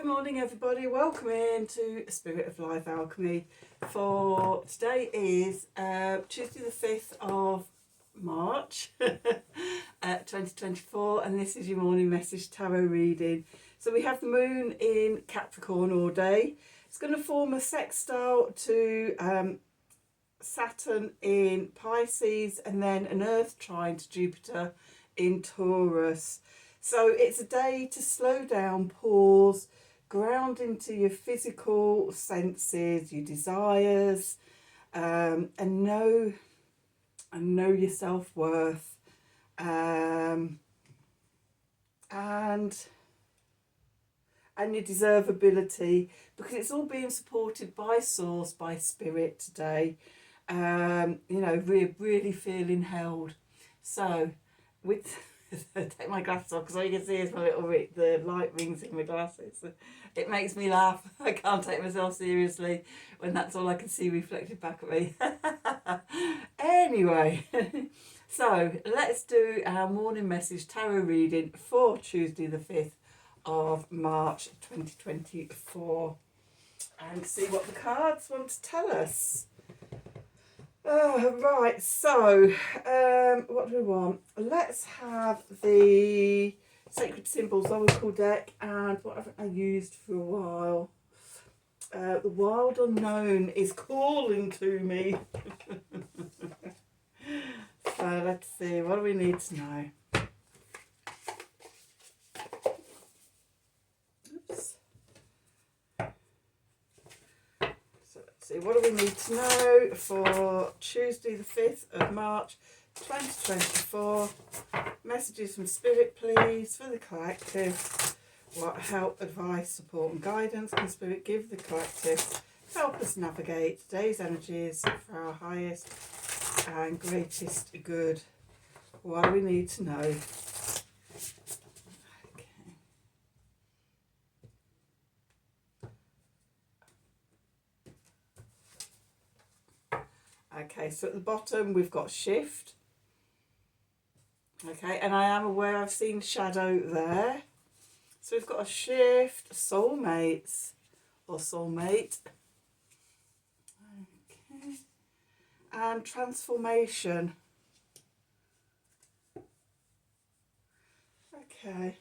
Good morning everybody, welcome in to Spirit of Life Alchemy. For today is Tuesday the 5th of March 2024, and this is your morning message tarot reading. So we have the moon in Capricorn all day. It's going to form a sextile to Saturn in Pisces, and then an earth trine to Jupiter in Taurus. So it's a day to slow down, pause, ground into your physical senses, your desires, and know your self-worth, and your deservability, because it's all being supported by source, by spirit today. We're really feeling held. So with take my glasses off, because all you can see is my little the light rings in my glasses. It makes me laugh. I can't take myself seriously when that's all I can see reflected back at me. Anyway, so let's do our morning message tarot reading for Tuesday the 5th of March 2024 and see what the cards want to tell us. Right, so what do we want? Let's have the Sacred Symbols Oracle deck, and what haven't I used for a while? The Wild Unknown is calling to me. So let's see, what do we need to know? Oops. See, what do we need to know for Tuesday the 5th of March 2024? Messages from Spirit, please, for the collective. What help, advice, support and guidance can Spirit give the collective? Help us navigate today's energies for our highest and greatest good. What do we need to know? Okay, so at the bottom we've got shift. Okay, and I am aware I've seen shadow there. So we've got a shift, soulmates or soulmate. Okay, and transformation. Okay,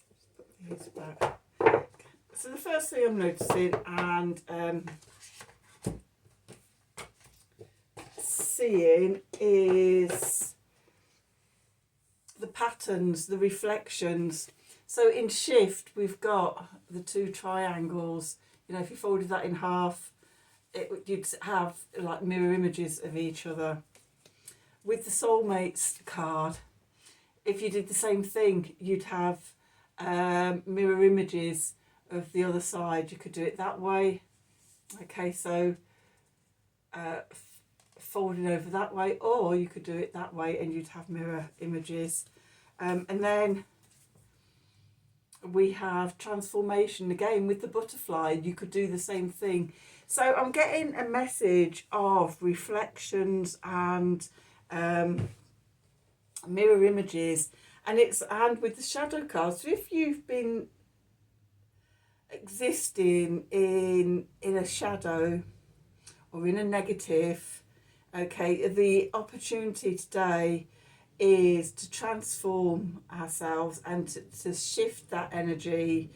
just put these back. Okay. So the first thing I'm noticing and seeing is the patterns, the reflections. So in shift we've got the two triangles. You know, if you folded that in half, you'd have like mirror images of each other. With the soulmates card, if you did the same thing, you'd have mirror images of the other side. You could do it that way. Okay, so folded over that way, or you could do it that way and you'd have mirror images. And then we have transformation again with the butterfly. You could do the same thing. So I'm getting a message of reflections and mirror images, and with the shadow cards. So if you've been existing in a shadow or in a negative, okay, the opportunity today is to transform ourselves and to shift that energy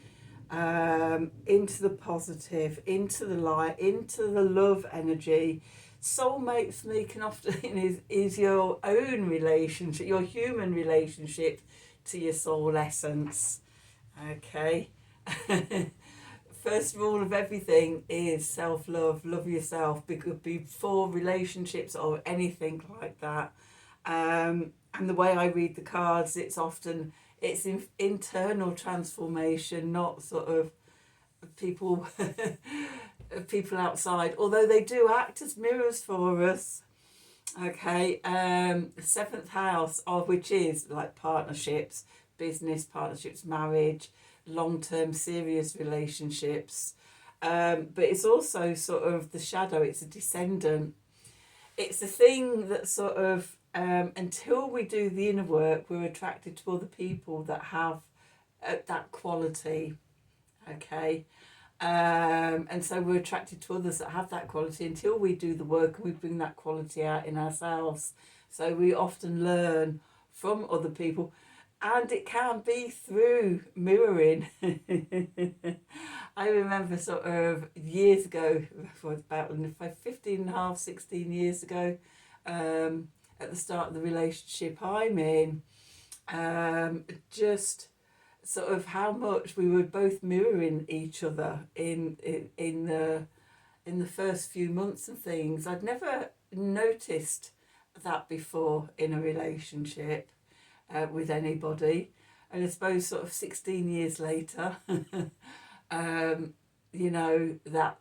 into the positive, into the light, into the love energy. Soulmate for me can often is your own relationship, your human relationship to your soul essence. Okay. First rule of everything is self-love. Love yourself before relationships or anything like that. And the way I read the cards, it's internal transformation, not sort of people people outside, although they do act as mirrors for us. Okay, the 7th house, of which is like partnerships, business partnerships, marriage, long-term serious relationships, but it's also sort of the shadow. It's a descendant. It's a thing that sort of until we do the inner work, we're attracted to other people that have that quality. okay? And so we're attracted to others that have that quality until we do the work and we bring that quality out in ourselves. So we often learn from other people, and it can be through mirroring. I remember sort of years ago, about 15 and a half, 16 years ago, at the start of the relationship I'm in, just sort of how much we were both mirroring each other in the first few months and things. I'd never noticed that before in a relationship with anybody, and I suppose sort of 16 years later, you know, that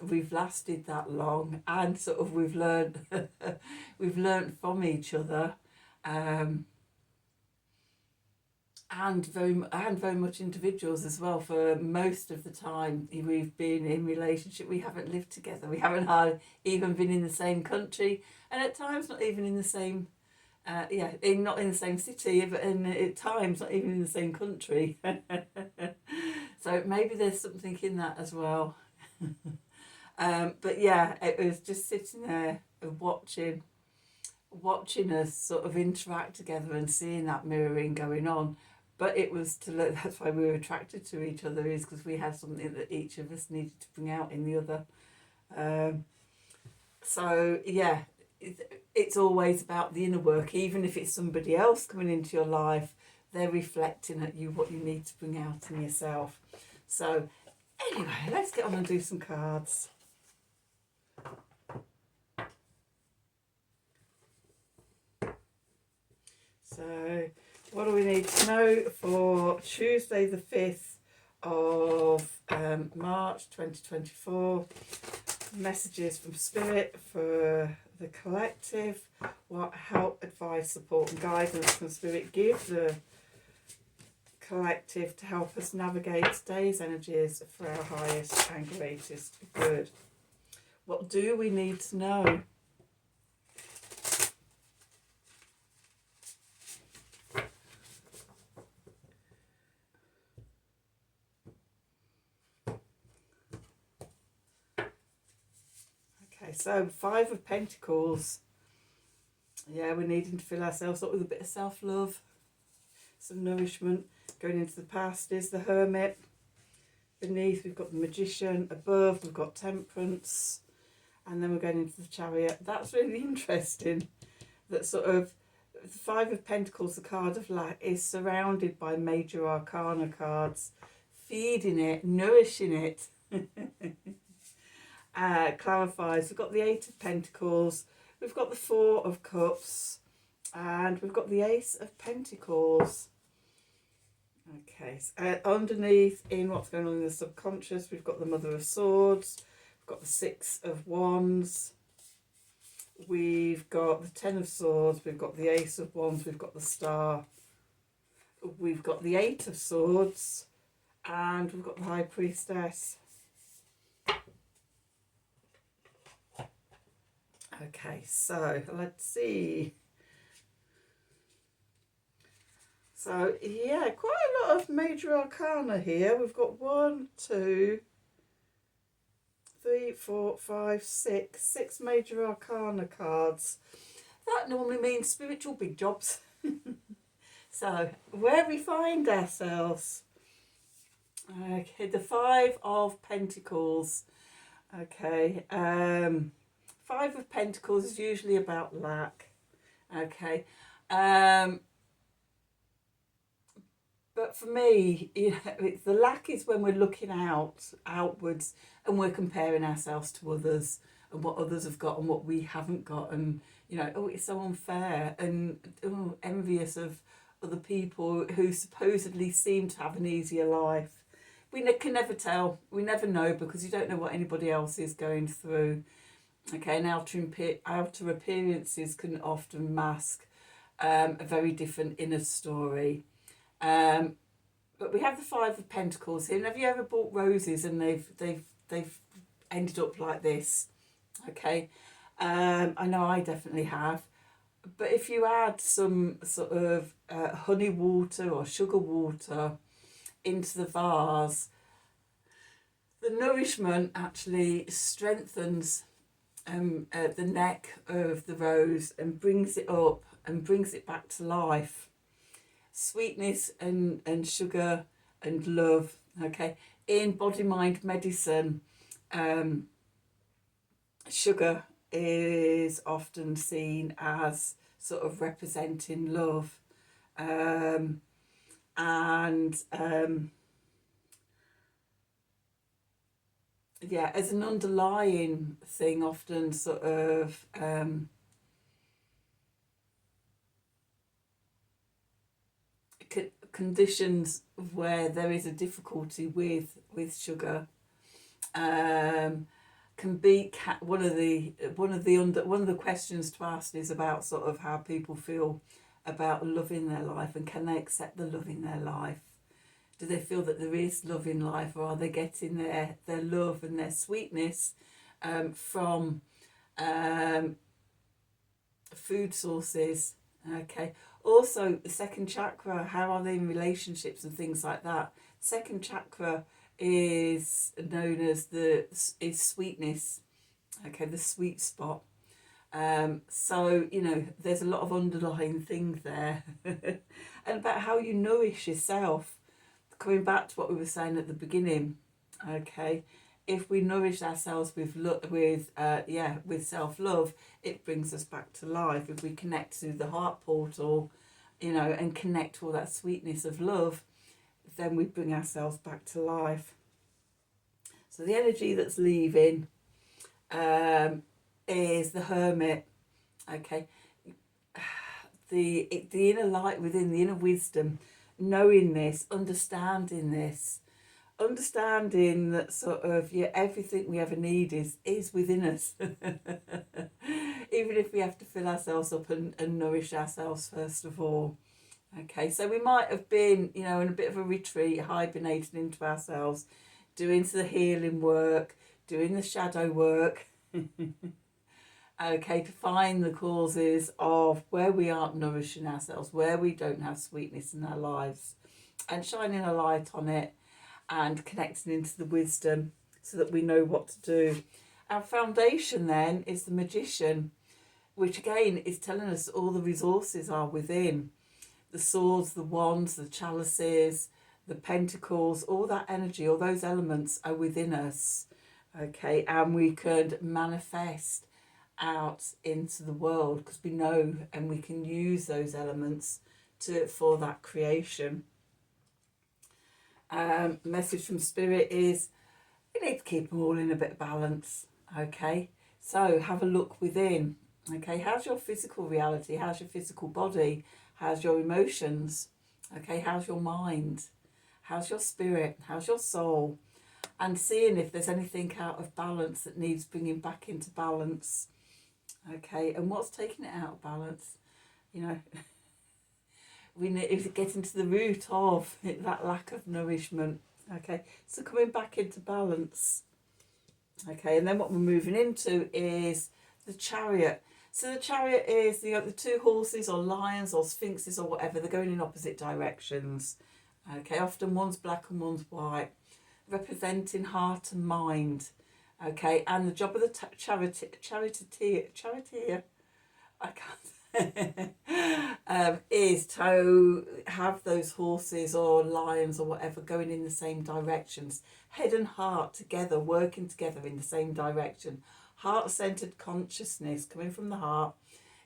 we've lasted that long, and sort of we've learned we've learned from each other. And very much individuals as well. For most of the time we've been in relationship, we haven't lived together, we haven't even been in the same country, and at times not even in the same not in the same city, but at times not even in the same country. So maybe there's something in that as well. But yeah, it was just sitting there and watching us sort of interact together and seeing that mirroring going on. But it was that's why we were attracted to each other, is because we had something that each of us needed to bring out in the other. So yeah, it's always about the inner work. Even if it's somebody else coming into your life, they're reflecting at you what you need to bring out in yourself. So anyway, let's get on and do some cards. So what do we need to know for Tuesday the 5th of March 2024? Messages from Spirit for the collective. What help, advice, support and guidance can Spirit give the collective to help us navigate today's energies for our highest and greatest good? What do we need to know? Okay, so 5 of Pentacles. Yeah, we're needing to fill ourselves up with a bit of self-love, some nourishment. Going into the past is the Hermit. Beneath we've got the Magician. Above we've got Temperance. And then we're going into the Chariot. That's really interesting. That sort of the 5 of Pentacles, the card of lack, is surrounded by major arcana cards, feeding it, nourishing it. Clarifies. We've got the 8 of Pentacles, we've got the 4 of Cups, and we've got the Ace of Pentacles. Okay, so underneath, in what's going on in the subconscious, we've got the Mother of Swords, we've got the 6 of Wands, we've got the 10 of Swords, we've got the Ace of Wands, we've got the Star, we've got the 8 of Swords, and we've got the High Priestess. Okay, so let's see. So yeah, quite a lot of major arcana here. We've got 1, 2, 3, 4, 5, 6 major arcana cards. That normally means spiritual big jobs. So where we find ourselves. Okay, the 5 of Pentacles. Okay, 5 of Pentacles is usually about lack. Okay, but for me, you know, the lack is when we're looking outwards, and we're comparing ourselves to others and what others have got and what we haven't got, and you know, oh, it's so unfair, and envious of other people who supposedly seem to have an easier life. We can never tell. We never know, because you don't know what anybody else is going through. Okay, and outer appearances can often mask a very different inner story. But we have the 5 of Pentacles here. And have you ever bought roses and they've ended up like this? Okay, I know I definitely have. But if you add some sort of honey water or sugar water into the vase, the nourishment actually strengthens the neck of the rose and brings it up and brings it back to life. Sweetness and sugar and love. Okay, in body mind medicine, sugar is often seen as sort of representing love, and yeah, as an underlying thing, often sort of conditions where there is a difficulty with sugar, can be one of the questions to ask is about sort of how people feel about love in their life, and can they accept the love in their life? Do they feel that there is love in life, or are they getting their love and their sweetness from food sources? Okay. Also, the second chakra, how are they in relationships and things like that? Second chakra is known as is sweetness. Okay, the sweet spot. So, you know, there's a lot of underlying things there. And about how you nourish yourself. Coming back to what we were saying at the beginning, okay, if we nourish ourselves with self-love, it brings us back to life. If we connect to the heart portal, you know, and connect all that sweetness of love, then we bring ourselves back to life. So the energy that's leaving is the Hermit. Okay, the inner light within, the inner wisdom, knowing this, understanding that sort of everything we ever need is within us. Even if we have to fill ourselves up and nourish ourselves first of all. Okay, so we might have been, you know, in a bit of a retreat, hibernating into ourselves, doing the healing work, doing the shadow work. Okay, to find the causes of where we aren't nourishing ourselves, where we don't have sweetness in our lives, and shining a light on it and connecting into the wisdom so that we know what to do. Our foundation then is the Magician, which again is telling us all the resources are within. The swords, the wands, the chalices, the pentacles, all that energy, all those elements are within us. Okay, and we could manifest out into the world because we know and we can use those elements for that creation. Message from Spirit is we need to keep them all in a bit of balance. Okay, so have a look within. Okay, how's your physical reality? How's your physical body? How's your emotions? Okay, how's your mind? How's your spirit? How's your soul? And seeing if there's anything out of balance that needs bringing back into balance. Okay, and what's taking it out of balance? You know, we need to get into the root of that lack of nourishment. Okay, so coming back into balance. Okay, and then what we're moving into is the Chariot. So the Chariot is the two horses or lions or sphinxes or whatever. They're going in opposite directions. Okay, often one's black and one's white, representing heart and mind. Okay, and the job of the charioteer, I can't, is to have those horses or lions or whatever going in the same directions. Head and heart together, working together in the same direction. Heart-centered consciousness coming from the heart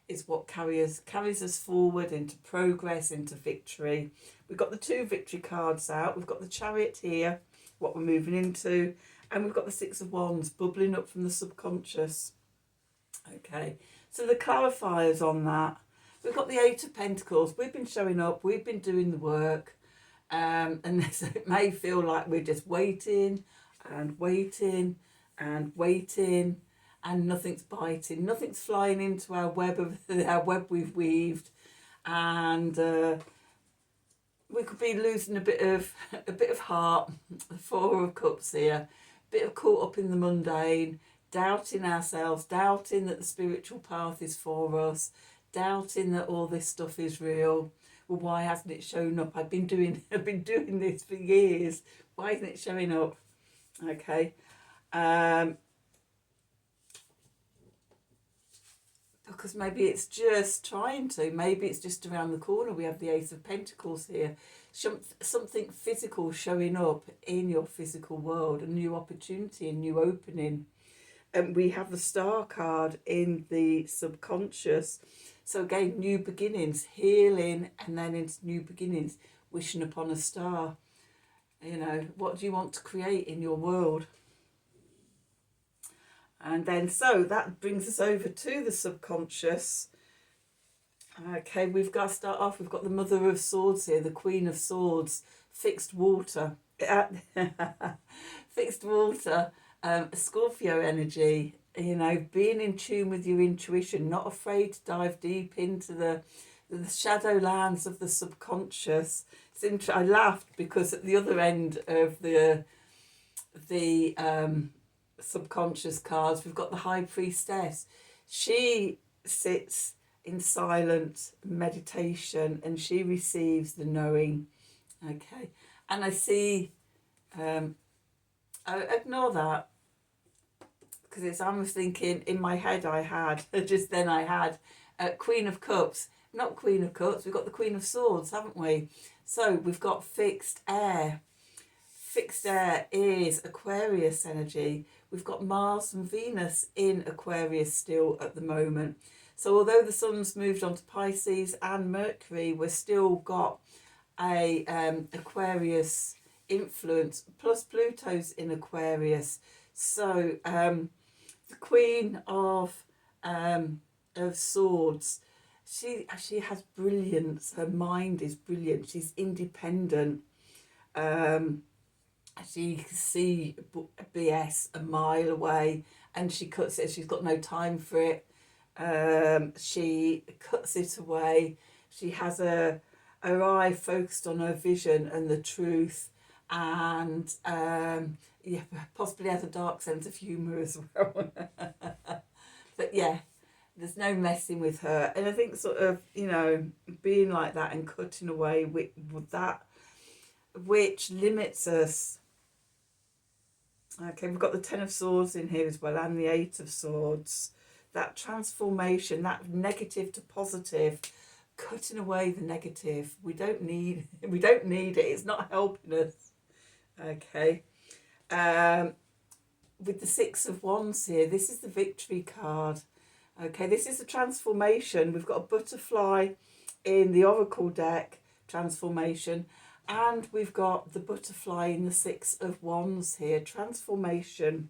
is what carries us forward into progress, into victory. We've got the two victory cards out. We've got the Chariot here, what we're moving into, and we've got the Six of Wands bubbling up from the subconscious. Okay, so the clarifiers on that. We've got the Eight of Pentacles. We've been showing up. We've been doing the work. And so it may feel like we're just waiting and waiting and waiting, and nothing's biting. Nothing's flying into our web we've weaved, and we could be losing a bit of heart. The Four of Cups here, a bit of caught up in the mundane, doubting ourselves, doubting that the spiritual path is for us, doubting that all this stuff is real. well, why hasn't it shown up? I've been doing this for years. Why isn't it showing up? Okay. Because maybe it's just trying to. Maybe it's just around the corner. We have the Ace of Pentacles here. Something physical showing up in your physical world, a new opportunity, a new opening. And we have the Star card in the subconscious. So again, new beginnings, healing, and then into new beginnings, wishing upon a star. You know, what do you want to create in your world? And then, so that brings us over to the subconscious. Okay, we've got to start off. We've got the Mother of Swords here, the Queen of Swords, fixed water. Fixed water, Scorpio energy, you know, being in tune with your intuition, not afraid to dive deep into the shadow lands of the subconscious. I laughed because at the other end of the subconscious cards, we've got the High Priestess. She sits in silent meditation and she receives the knowing. Okay, and I see, I ignore that because I was thinking in my head I had Queen of Cups, not Queen of Cups. We've got the Queen of Swords, haven't we? So we've got fixed air. Fixed air is Aquarius energy. We've got Mars and Venus in Aquarius still at the moment. So although the Sun's moved on to Pisces and Mercury, we've still got a Aquarius influence, plus Pluto's in Aquarius. So the Queen of Swords, she has brilliance. Her mind is brilliant. She's independent. She can see BS a mile away, and she cuts it. She's got no time for it. She cuts it away. She has her eye focused on her vision and the truth, and yeah, possibly has a dark sense of humour as well. But yeah, there's no messing with her. And I think sort of, you know, being like that and cutting away with that which limits us. Okay, we've got the Ten of Swords in here as well, and the Eight of Swords. That transformation, that negative to positive, cutting away the negative. We don't need it. It's not helping us. Okay. With the Six of Wands here, this is the Victory card. Okay, this is a transformation. We've got a butterfly in the Oracle deck, transformation. And we've got the butterfly in the Six of Wands here, transformation.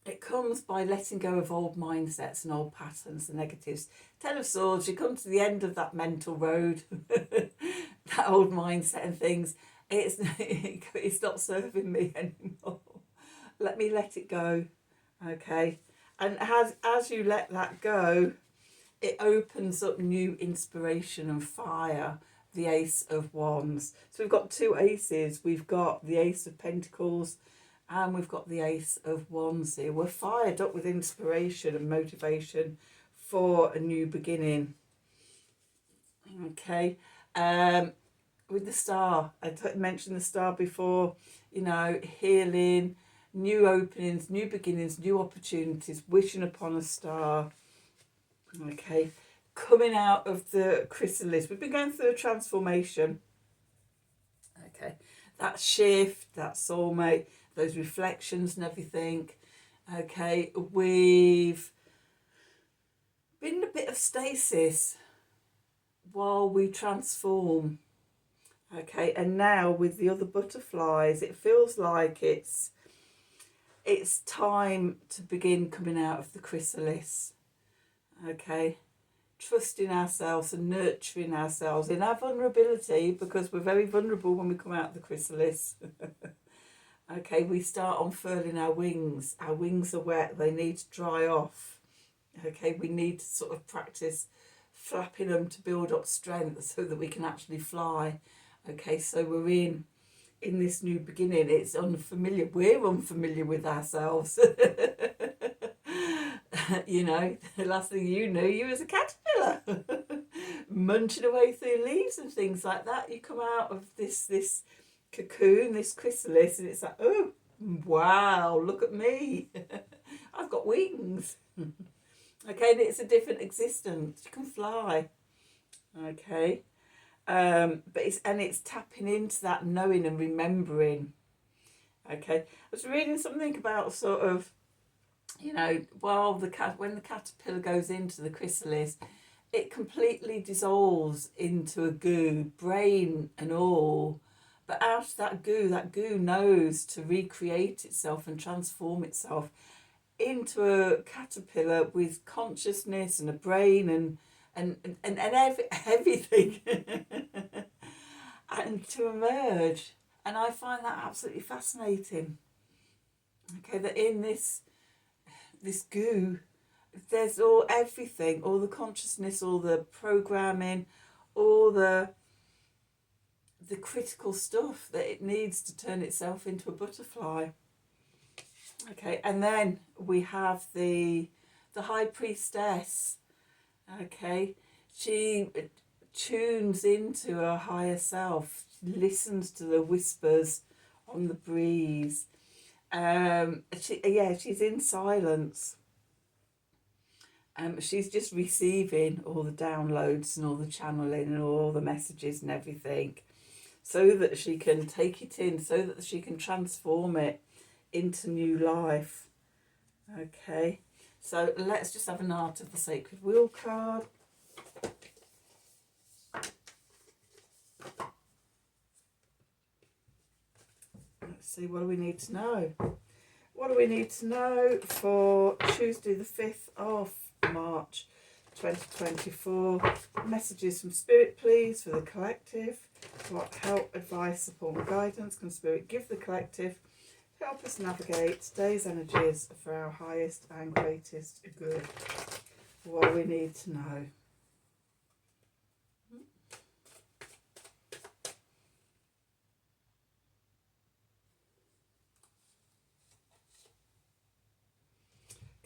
It comes by letting go of old mindsets and old patterns, the negatives. Ten of Swords, you come to the end of that mental road, that old mindset and things. It's not serving me anymore. Let me let it go, okay? And as you let that go, it opens up new inspiration and fire, the Ace of Wands. So we've got two aces. We've got the Ace of Pentacles and we've got the Ace of Wands here. We're fired up with inspiration and motivation for a new beginning. Okay. With the Star, I mentioned the Star before, you know, healing, new openings, new beginnings, new opportunities, wishing upon a star. Okay, coming out of the chrysalis. We've been going through a transformation. Okay, that shift, that soulmate, those reflections and everything. Okay, we've been in a bit of stasis while we transform. Okay, and now with the other butterflies, it feels like it's time to begin coming out of the chrysalis. Okay, trusting ourselves and nurturing ourselves in our vulnerability, because we're very vulnerable when we come out of the chrysalis. Okay, we start unfurling our wings. Our wings are wet, they need to dry off. Okay, we need to sort of practice flapping them to build up strength so that we can actually fly. Okay, so we're in this new beginning. It's unfamiliar. We're unfamiliar with ourselves. You know, the last thing you knew, you was a caterpillar. munching away through leaves and things like that. You come out of this cocoon, this chrysalis, and it's like, oh, wow, look at me. I've got wings. Okay, and it's a different existence. You can fly. Okay. But it's tapping into that knowing and remembering. Okay. I was reading something about sort of, when the caterpillar goes into the chrysalis, it completely dissolves into a goo, brain and all. But out of that goo knows to recreate itself and transform itself into a caterpillar with consciousness and a brain and everything and to emerge. And I find that absolutely fascinating. Okay, that in this goo, there's everything, all the consciousness, all the programming, all the critical stuff that it needs to turn itself into a butterfly. Okay, and then we have the high priestess. Okay, she tunes into her higher self, listens to the whispers on the breeze. She's in silence. She's just receiving all the downloads and all the channeling and all the messages and everything, so that she can take it in, so that she can transform it into new life. Okay, so let's just have an Art of the Sacred Wheel card. Let's see, what do we need to know? What do we need to know for Tuesday the 5th of March 2024? Messages from Spirit, please, for the collective. What help, advice, support and guidance can Spirit give the collective to help us navigate today's energies for our highest and greatest good? What do we need to know?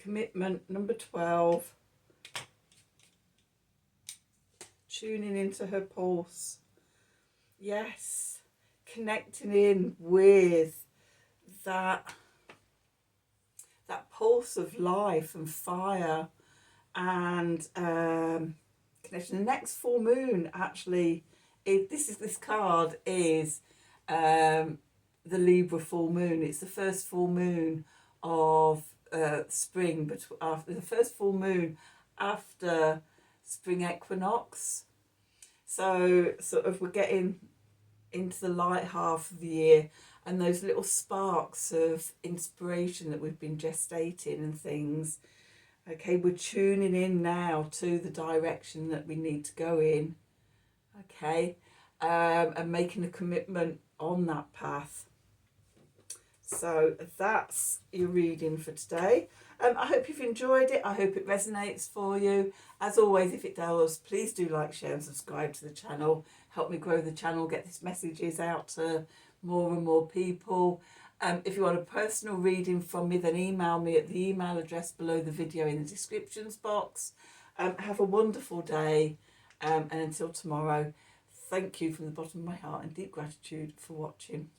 Commitment number 12. Tuning into her pulse. Yes, connecting in with that pulse of life and fire and connection. The next full moon, actually, this card is the Libra full moon. It's the first full moon of spring, but after the first full moon after spring equinox. So sort of we're getting into the light half of the year, and those little sparks of inspiration that we've been gestating and things. Okay, we're tuning in now to the direction that we need to go in. Okay, and making a commitment on that path. So that's your reading for today. I hope you've enjoyed it. I hope it resonates for you. As always, if it does, please do like, share and subscribe to the channel. Help me grow the channel, get these messages out to more and more people. If you want a personal reading from me, then email me at the email address below the video in the descriptions box. Have a wonderful day, and until tomorrow, thank you from the bottom of my heart and deep gratitude for watching.